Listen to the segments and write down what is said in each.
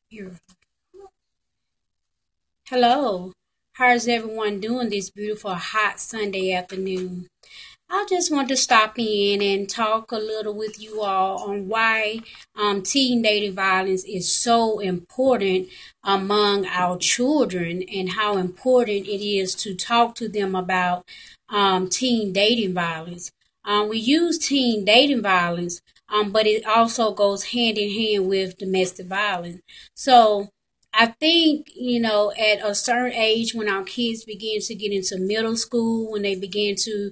Beautiful. Hello. How's everyone doing this beautiful hot Sunday afternoon? I just want to stop in and talk a little with you all on why teen dating violence is so important among our children and how important it is to talk to them about teen dating violence. We use teen dating violence, but it also goes hand in hand with domestic violence. So I think, at a certain age when our kids begin to get into middle school, when they begin to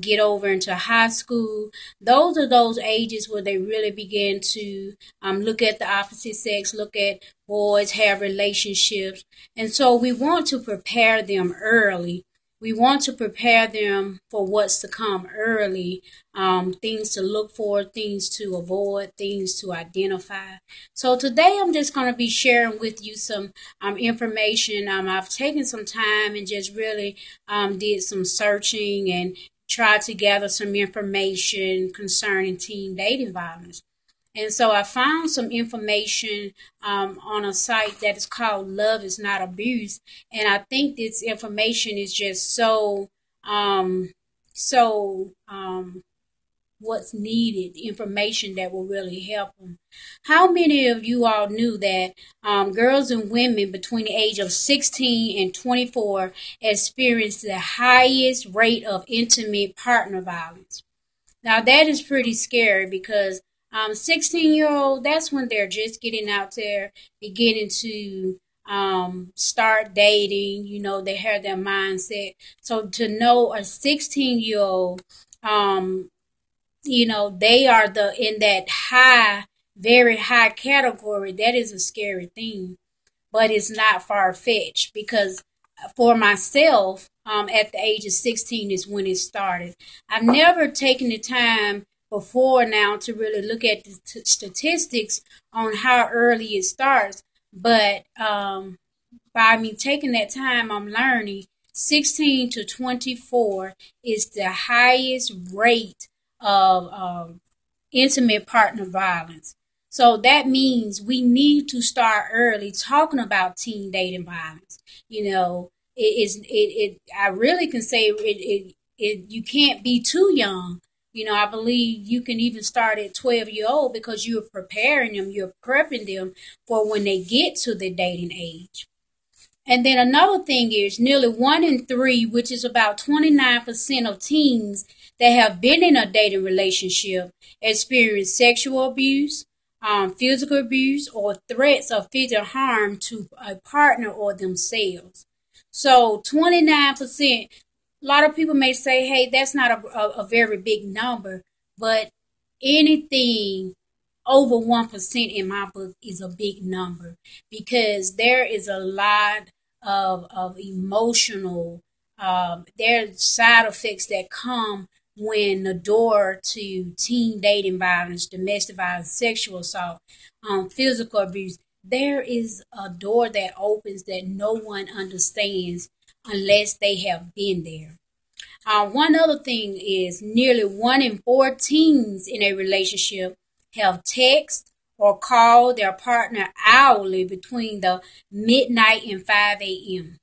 get over into high school, those are those ages where they really begin to look at the opposite sex, look at boys, have relationships. And so we want to prepare them early. We want to prepare them for what's to come early, things to look for, things to avoid, things to identify. So today I'm just going to be sharing with you some information. I've taken some time and just really did some searching and tried to gather some information concerning teen dating violence. And so I found some information on a site that is called Love is Not Abuse. And I think this information is just so what's needed, information that will really help them. How many of you all knew that girls and women between the age of 16 and 24 experience the highest rate of intimate partner violence? Now that is pretty scary because 16-year-old, that's when they're just getting out there, beginning to start dating. They have their mindset. So to know a 16-year-old, they are in that high, very high category. That is a scary thing, but it's not far fetched because for myself, at the age of 16 is when it started. I've never taken the time before now to really look at the statistics on how early it starts, but by me taking that time, I'm learning 16 to 24 is the highest rate of intimate partner violence. So that means we need to start early talking about teen dating violence. It is I really can say you can't be too young. I believe you can even start at 12-year old because you're preparing them, you're prepping them for when they get to the dating age. And then another thing is nearly 1 in 3, which is about 29% of teens that have been in a dating relationship experience sexual abuse, physical abuse, or threats of physical harm to a partner or themselves. So 29%, a lot of people may say, hey, that's not a very big number, but anything over 1% in my book is a big number because there is a lot of emotional, there are side effects that come when the door to teen dating violence, domestic violence, sexual assault, physical abuse, there is a door that opens that no one understands unless they have been there. One other thing is nearly 1 in 4 teens in a relationship have text or called their partner hourly between the midnight and 5 a.m.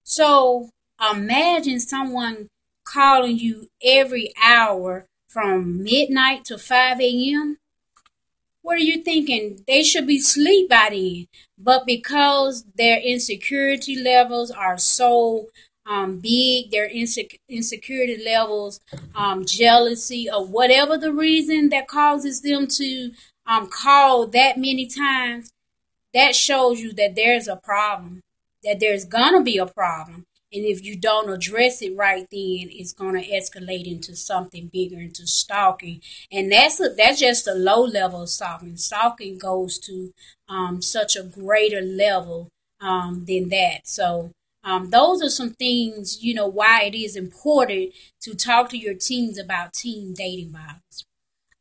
So imagine someone calling you every hour from midnight to 5 a.m. What are you thinking? They should be asleep by then. But because their insecurity levels are so big, their insecurity levels, jealousy, or whatever the reason that causes them to call that many times, that shows you that there's a problem, that there's gonna be a problem. And if you don't address it right, then it's gonna escalate into something bigger, into stalking. And that's just a low level of stalking. Stalking goes to such a greater level than that. So those are some things, why it is important to talk to your teens about teen dating violence.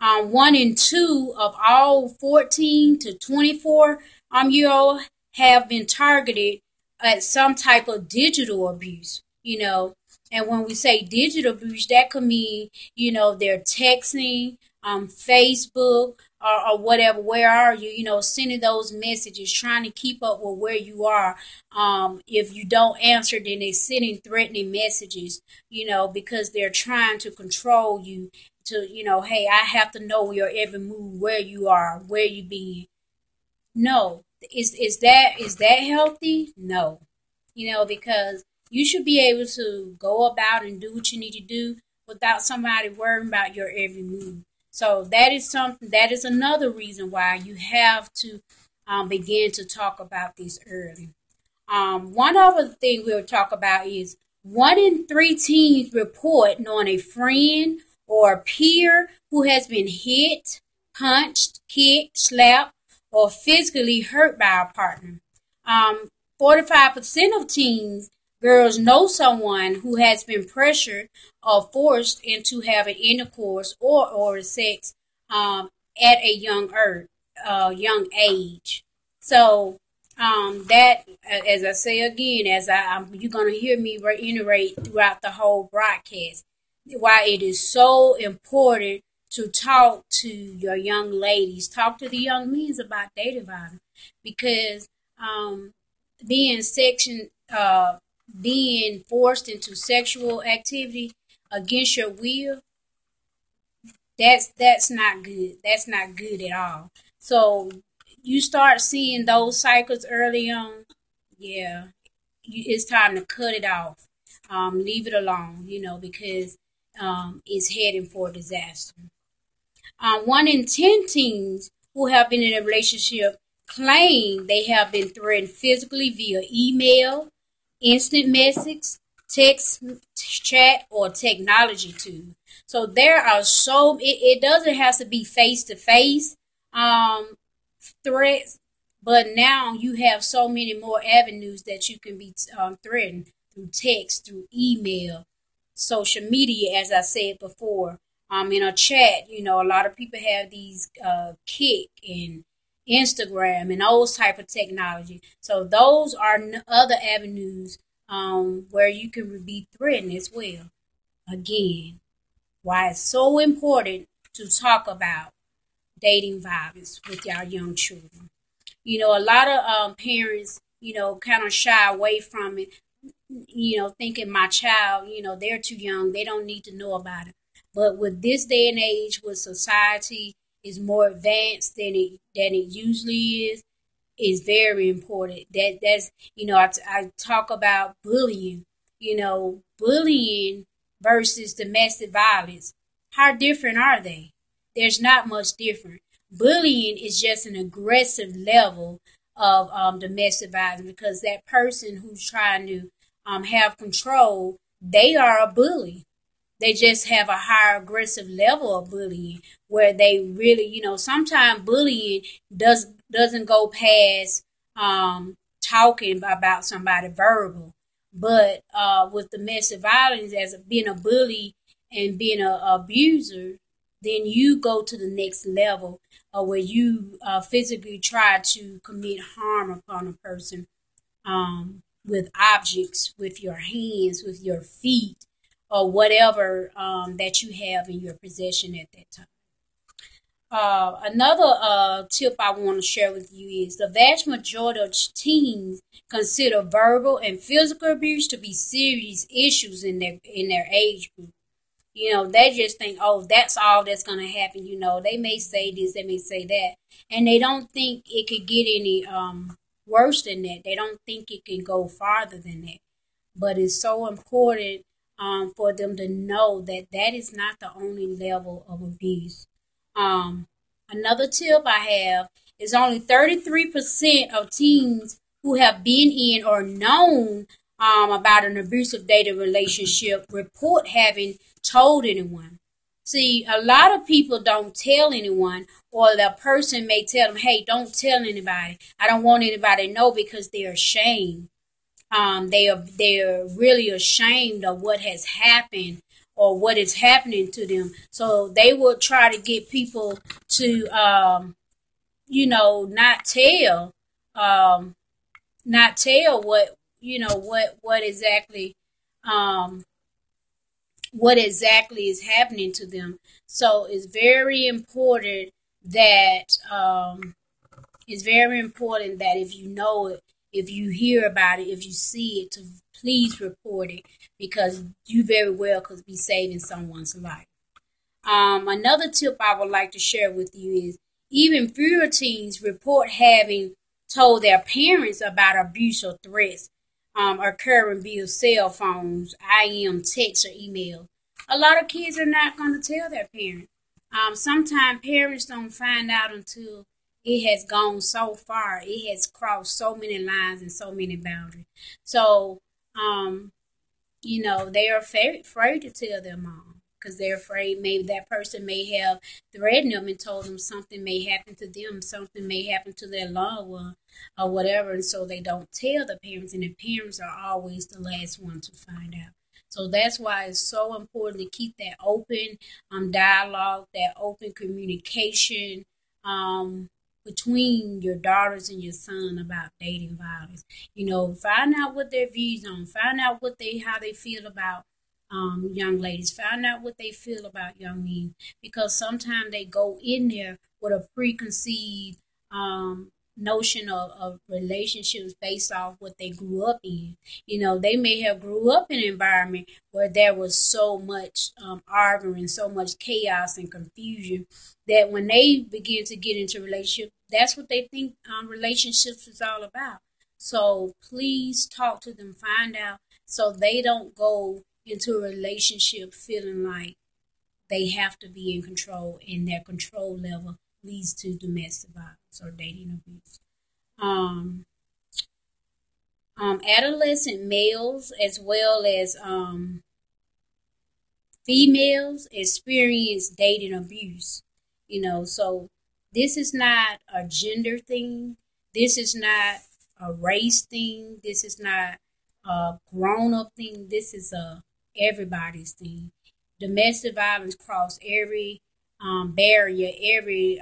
1 in 2 of all 14 to 24 year old have been targeted at some type of digital abuse. And when we say digital abuse, that could mean, they're texting, Facebook or whatever. Where are you? Sending those messages, trying to keep up with where you are. If you don't answer, then they're sending threatening messages, because they're trying to control you to, hey, I have to know your every move, where you are, where you been. No. Is that healthy? No. Because you should be able to go about and do what you need to do without somebody worrying about your every move. So that is another reason why you have to begin to talk about this early. One other thing we'll talk about is 1 in 3 teens report knowing a friend or a peer who has been hit, punched, kicked, slapped, or physically hurt by a partner. 45% of teens girls know someone who has been pressured or forced into having intercourse or sex at a young age. So that, as I say again, you're gonna hear me reiterate throughout the whole broadcast, why it is so important to talk to your young ladies, talk to the young men about dating violence, because being section being forced into sexual activity against your will, that's not good. That's not good at all. So you start seeing those cycles early on, yeah, it's time to cut it off. Leave it alone, because it's heading for disaster. 1 in 10 teens who have been in a relationship claim they have been threatened physically via email, instant message, text, chat, or technology too. So there are it doesn't have to be face to face threats, but now you have so many more avenues that you can be threatened through text, through email, social media, as I said before. In a chat, a lot of people have these Kik and Instagram and those type of technology. So those are other avenues where you can be threatened as well. Again, why it's so important to talk about dating violence with our young children. A lot of parents, kind of shy away from it, thinking my child, they're too young, they don't need to know about it. But with this day and age, with society is more advanced than it usually is very important. That's I talk about bullying. Bullying versus domestic violence. How different are they? There's not much different. Bullying is just an aggressive level of domestic violence, because that person who's trying to have control, they are a bully. They just have a higher aggressive level of bullying, where they really, sometimes bullying doesn't go past talking about somebody verbal. But with domestic violence, as being a bully and being an abuser, then you go to the next level where you physically try to commit harm upon a person with objects, with your hands, with your feet, or whatever that you have in your possession at that time. Another tip I want to share with you is the vast majority of teens consider verbal and physical abuse to be serious issues in their age group. They just think, oh, that's all that's going to happen. They may say this, they may say that, and they don't think it could get any worse than that. They don't think it can go farther than that. But it's so important for them to know that that is not the only level of abuse. Another tip I have is only 33% of teens who have been in or known about an abusive dating relationship report having told anyone. See, a lot of people don't tell anyone, or the person may tell them, hey, don't tell anybody. I don't want anybody to know, because they're ashamed. They're really ashamed of what has happened or what is happening to them. So they will try to get people to, not tell what exactly what exactly is happening to them. So it's very important that if you know it, if you hear about it, if you see it, to please report it, because you very well could be saving someone's life. Another tip I would like to share with you is even fewer teens report having told their parents about abuse or threats occurring via cell phones, IM, text, or email. A lot of kids are not going to tell their parents. Sometimes parents don't find out until it has gone so far. It has crossed so many lines and so many boundaries. So, um, they are afraid to tell their mom because they're afraid maybe that person may have threatened them and told them something may happen to them, something may happen to their loved one, or whatever. And so they don't tell the parents, and the parents are always the last one to find out. So that's why it's so important to keep that open dialogue, that open communication between your daughters and your son about dating violence. Find out what their views on, find out how they feel about young ladies, find out what they feel about young men, because sometimes they go in there with a preconceived notion of relationships based off what they grew up in. They may have grew up in an environment where there was so much arguing, so much chaos and confusion, that when they begin to get into relationships, that's what they think relationships is all about. So please talk to them, find out, so they don't go into a relationship feeling like they have to be in control, and their control level leads to domestic violence or dating abuse. Um, Adolescent males as well as females experience dating abuse. So this is not a gender thing. This is not a race thing. This is not a grown up thing. This is a everybody's thing. Domestic violence cross every barrier, every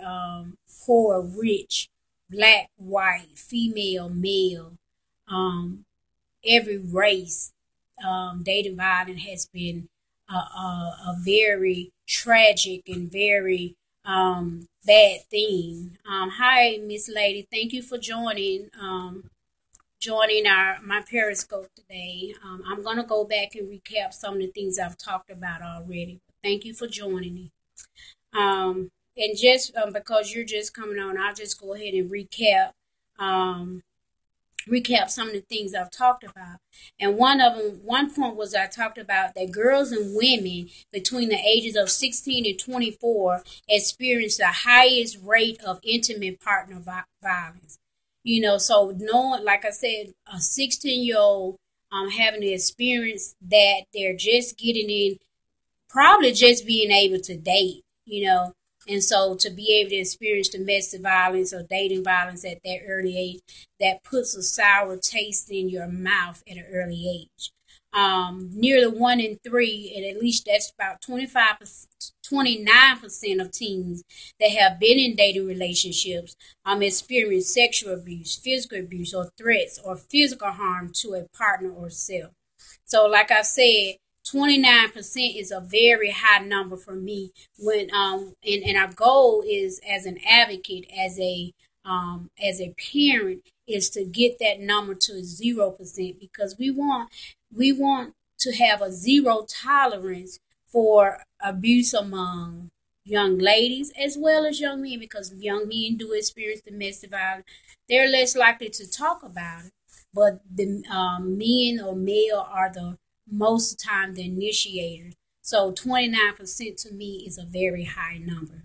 poor, rich, black, white, female, male, every race. Dating violence has been a very tragic and very bad thing. Hi, Miss Lady. Thank you for joining my Periscope today. I'm gonna go back and recap some of the things I've talked about already. Thank you for joining me. And just because you're just coming on, I'll just go ahead and recap some of the things I've talked about. And one point was I talked about that girls and women between the ages of 16 and 24 experience the highest rate of intimate partner violence. So knowing, like I said, a 16-year-old having the experience that they're just getting in, probably just being able to date. And so to be able to experience domestic violence or dating violence at that early age, that puts a sour taste in your mouth at an early age. Nearly 1 in 3, and at least that's about 29% of teens that have been in dating relationships experience sexual abuse, physical abuse, or threats or physical harm to a partner or self. So, like I said, 29% is a very high number for me. When and our goal is, as an advocate, as a parent, is to get that number to 0%, because we want to have a zero tolerance for abuse among young ladies as well as young men, because young men do experience domestic violence. They're less likely to talk about it, but the men or male are the most of the time the initiators. So 29% to me is a very high number.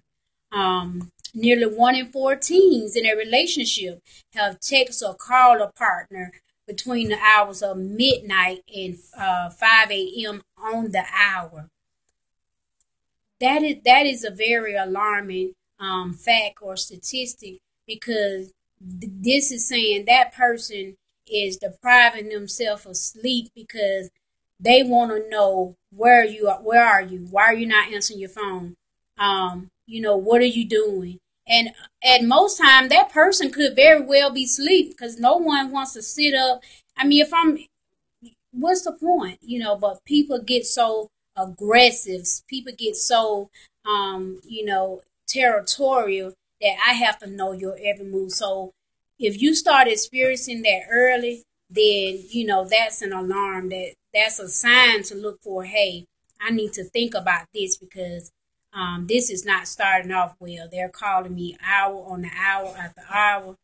Nearly 1 in 4 teens in a relationship have texted or called a partner between the hours of midnight and 5 a.m. on the hour. That is a very alarming fact or statistic, because this is saying that person is depriving themselves of sleep because they want to know where you are. Where are you? Why are you not answering your phone? What are you doing? And at most time, that person could very well be asleep, because no one wants to sit up. I mean, what's the point? But people get so aggressive. People get so, territorial that I have to know your every move. So if you start experiencing that early, then that's an alarm, that's a sign to look for. Hey, I need to think about this because this is not starting off well. They're calling me hour on the hour after hour.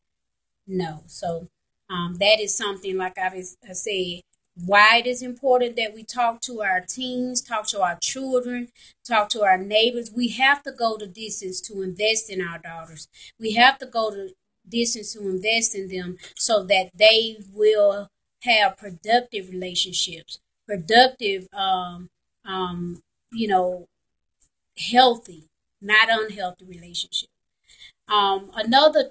No. So that is something, like I said, why it is important that we talk to our teens, talk to our children, talk to our neighbors. We have to go the distance to invest in our daughters. We have to go the distance to invest in them so that they will have productive relationships, productive, you know, healthy, not unhealthy relationships. Another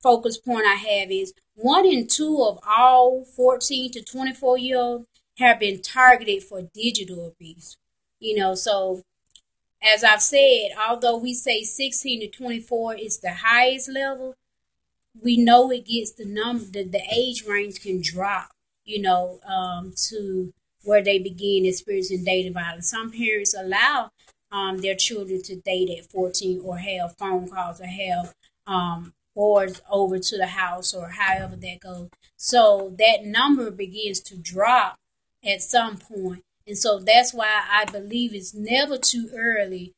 focus point I have is 1 in 2 of all 14 to 24-year-olds have been targeted for digital abuse. So as I've said, although we say 16 to 24 is the highest level, we know it gets the age range can drop, to where they begin experiencing dating violence. Some parents allow their children to date at 14 or have phone calls or have boards over to the house or however that goes. So that number begins to drop at some point. And so that's why I believe it's never too early.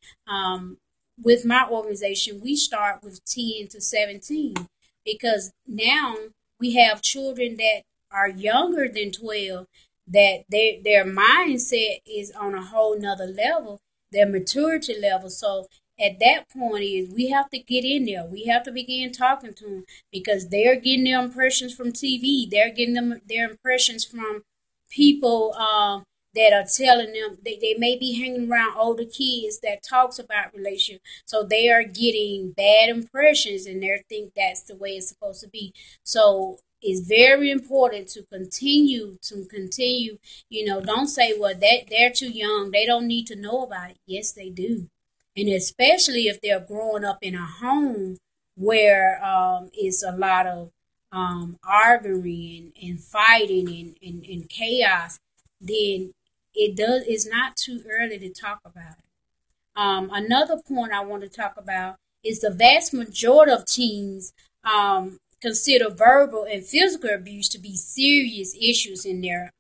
With my organization, we start with 10 to 17 because now we have children that are younger than 12 that their mindset is on a whole nother level, their maturity level. So at that point is we have to get in there. We have to begin talking to them because they're getting their impressions from TV. They're getting their impressions from people that are telling them they may be hanging around older kids that talks about relationship. So they are getting bad impressions and they think that's the way it's supposed to be. So it's very important to continue. Don't say, well, they're too young. They don't need to know about it. Yes, they do. And especially if they're growing up in a home where it's a lot of arguing and fighting and chaos, then it's not too early to talk about it. Another point I want to talk about is the vast majority of teens consider verbal and physical abuse to be serious issues in their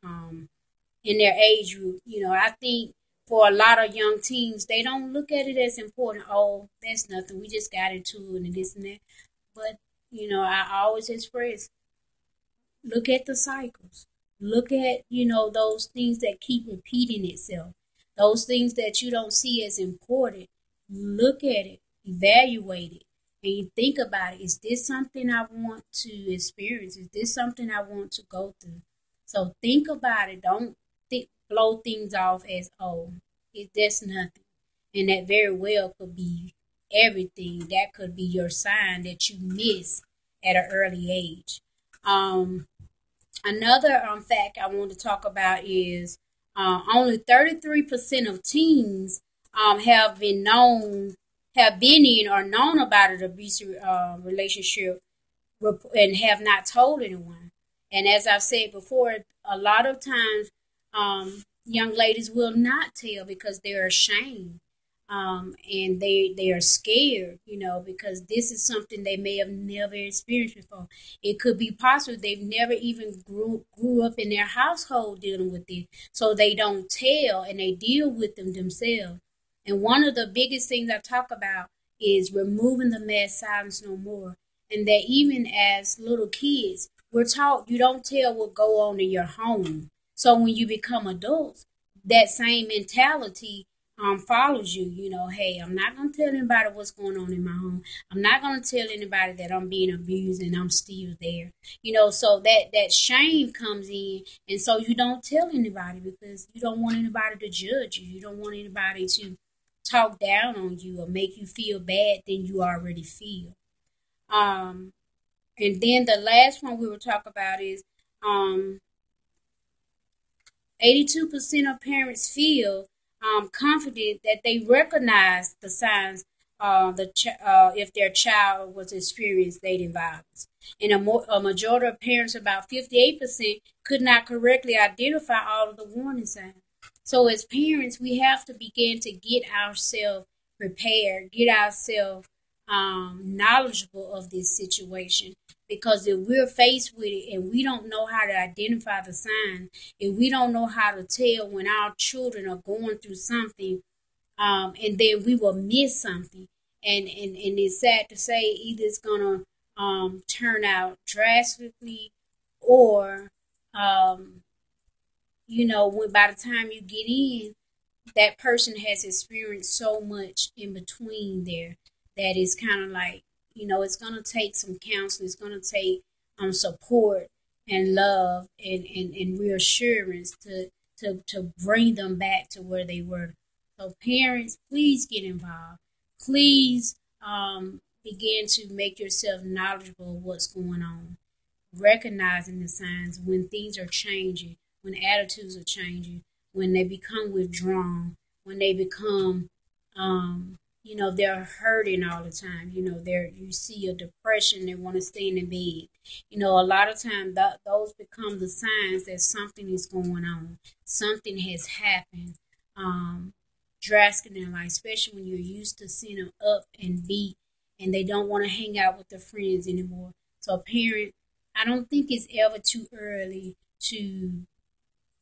age group. I think for a lot of young teens, they don't look at it as important. Oh, that's nothing. We just got into it and this and that. But I always express, look at the cycles. Look at, those things that keep repeating itself. Those things that you don't see as important. Look at it, evaluate it, and you think about it. Is this something I want to experience? Is this something I want to go through? So think about it. Don't blow things off as, oh, that's nothing. And that very well could be everything. That could be your sign that you miss at an early age. Another fact I want to talk about is only 33% of teens have been in or known about an abusive relationship and have not told anyone. And as I've said before, a lot of times young ladies will not tell because they're ashamed. And they are scared, because this is something they may have never experienced before. It could be possible they've never even grew up in their household dealing with it, so they don't tell and they deal with them themselves. And one of the biggest things I talk about is removing the mass silence no more, and that even as little kids, we're taught you don't tell what go on in your home. So when you become adults, that same mentality follows you. Hey, I'm not gonna tell anybody what's going on in my home. I'm not gonna tell anybody that I'm being abused and I'm still there. So that shame comes in, and so you don't tell anybody because you don't want anybody to judge you. You don't want anybody to talk down on you or make you feel bad than you already feel. And then the last one we will talk about is 82% of parents feel confident that they recognize the signs if their child was experiencing dating violence. And a majority of parents, about 58%, could not correctly identify all of the warning signs. So as parents, we have to begin to get ourselves prepared, get ourselves knowledgeable of this situation. Because if we're faced with it and we don't know how to identify the signs, if we don't know how to tell when our children are going through something, and then we will miss something. And it's sad to say either it's gonna turn out drastically, or um, when by the time you get in, that person has experienced so much in between there that it's kind of like, it's going to take some counseling, it's going to take support and love and reassurance to bring them back to where they were. So parents, please get involved. Please begin to make yourself knowledgeable of what's going on, recognizing the signs when things are changing, when attitudes are changing, when they become withdrawn, when they become, they're hurting all the time. You see a depression, they want to stay in the bed. A lot of times those become the signs that something is going on, something has happened. Drastic in life, especially when you're used to seeing them up and beat, and they don't want to hang out with their friends anymore. So, parent, I don't think it's ever too early to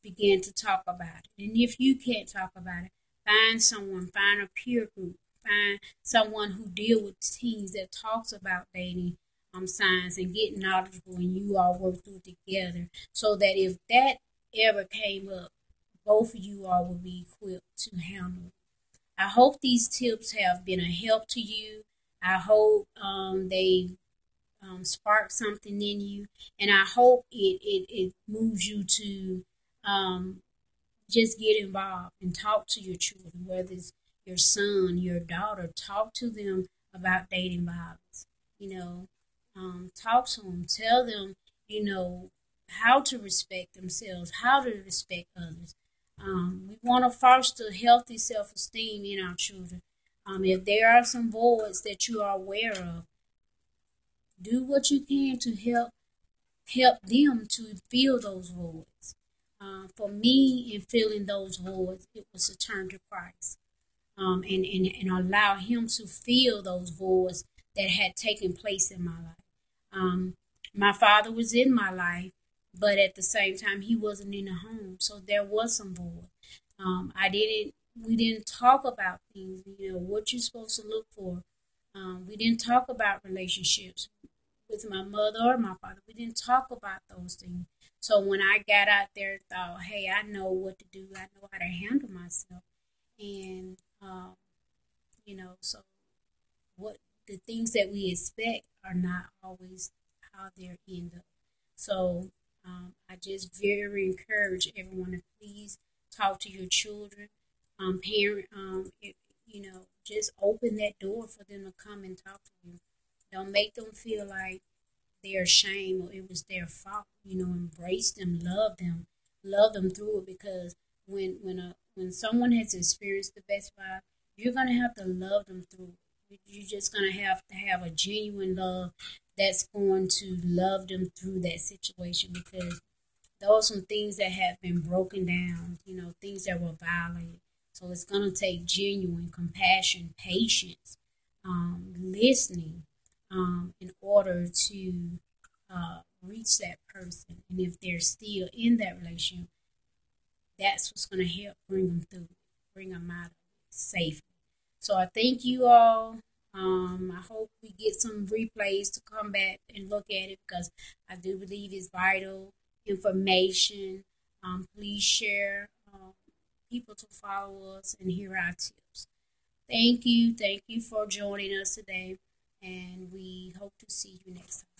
begin to talk about it. And if you can't talk about it, find someone, find a peer group, find someone who deal with teens that talks about dating signs, and get knowledgeable, and you all work through it together, so that if that ever came up, both of you all will be equipped to handle it. I hope these tips have been a help to you. I hope they spark something in you, and I hope it moves you to um, just get involved and talk to your children, whether it's your son, your daughter. Talk to them about dating violence. Talk to them, tell them, you know, how to respect themselves, how to respect others. We want to foster healthy self-esteem in our children. If there are some voids that you are aware of, do what you can to help them to fill those voids. For me, in filling those voids, it was to turn to Christ, and allow Him to fill those voids that had taken place in my life. My father was in my life, but at the same time, he wasn't in the home, so there was some void. We didn't talk about things, what you're supposed to look for. We didn't talk about relationships with my mother or my father. We didn't talk about those things. So when I got out there, thought, hey, I know what to do. I know how to handle myself. And, so what the things that we expect are not always how they're end up. So I just very encourage everyone to please talk to your children, parent, just open that door for them to come and talk to you. Don't make them feel like they're ashamed or it was their fault. Embrace them, love them through it, because when someone has experienced the best vibe, you're gonna have to love them through it. You're just gonna have to have a genuine love that's going to love them through that situation, because those are some things that have been broken down, things that were violated. So it's gonna take genuine compassion, patience, listening, in order to reach that person. And if they're still in that relationship, that's what's going to help bring them through, bring them out of it safely. So I thank you all. I hope we get some replays to come back and look at it, because I do believe it's vital information. Please share, people to follow us and hear our tips. Thank you. Thank you for joining us today, and we hope to see you next time.